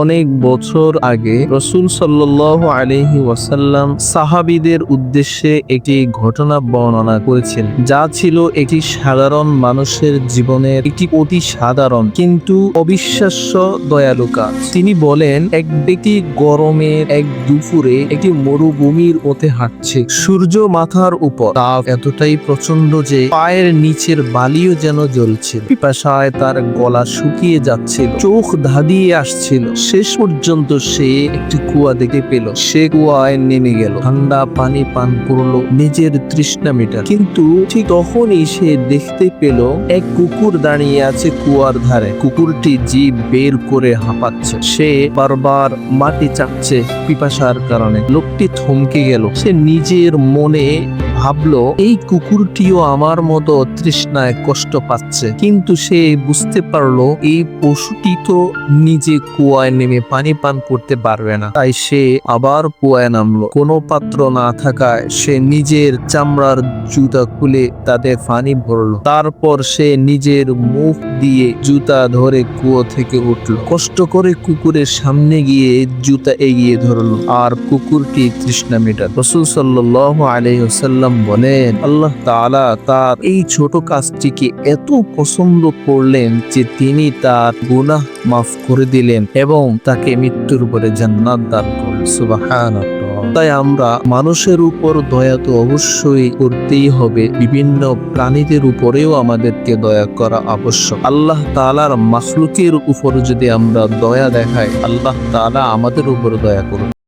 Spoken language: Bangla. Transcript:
অনেক বছর আগে রাসূল সাল্লাল্লাহু আলাইহি ওয়াসাল্লাম সাহাবীদের উদ্দেশ্যে একটি ঘটনা বর্ণনা করেছেন, যা ছিল একটি সাধারণ মানুষের জীবনের একটি অতি সাধারণ কিন্তু অবিশ্বাস্য দয়ালু কাজ। তিনি বলেন, এক ব্যক্তি গরমের এক দুপুরে একটি মরুভূমির পথে হাঁটছে। সূর্য মাথার উপর, তাপ এতটাই প্রচন্ড যে পায়ের নিচের বালিও যেন জ্বলছিল। পিপাসায় তার গলা শুকিয়ে যাচ্ছিল, চোখ ধাঁধিয়ে আসছিল। শেষ পর্যন্ত সে একটি কুয়া দেখতে পেল। সে কুয়ায় নেমে গেল, ঠান্ডা পানি পান করলো, নিজের তৃষ্ণা মেটাল। কিন্তু ঠিক তখনই সে দেখতে পেল এক কুকুর দাঁড়িয়ে আছে কুয়ার ধারে। কুকুরটি জিভ বের করে হাঁপাচ্ছে, সে বারবার মাটি চাটছে পিপাসার কারণে। লোকটি থমকে গেল। সে নিজের মনে ভাবলো, এই কুকুরটিও আমার মতো তৃষ্ণায় কষ্ট পাচ্ছে। কিন্তু সে বুঝতে পারলো এই পশুটি তো নিজে কুয়ায় নেমে পানি পান করতে পারবে না। তাই সে আবার কুয়ায় নামলো। কোনো পাত্র না থাকায় সে নিজের চামড়ার জুতা খুলে তাতে পানি ভরলো। তারপর সে নিজের মুখ দিয়ে জুতা ধরে কুয়ো থেকে উঠলো। কষ্ট করে কুকুরের সামনে গিয়ে জুতা এগিয়ে ধরলো, আর কুকুরটি তৃষ্ণা মেটালো। রাসূল সাল্লাল্লাহু আলাইহি ওয়াসাল্লাম বলেন, আল্লাহ তাআলা তার এই ছোট কাজটিকে এত পছন্দ করলেন যে তিনি তার গুনাহ মাফ করে দিলেন এবং তাকে মৃত্যুর উপরে জান্নাত দান করলেন। সুবহানাল্লাহ। তাই আমরা মানুষের উপর দয়া তো অবশ্যই করতেই হবে, বিভিন্ন প্রাণীদের উপরেও আমাদেরকে দয়া করা আবশ্যক। আল্লাহ তাআলার মাখলুকের উপর যদি আমরা দয়া দেখাই, আল্লাহ তাআলা আমাদের উপর দয়া করবেন।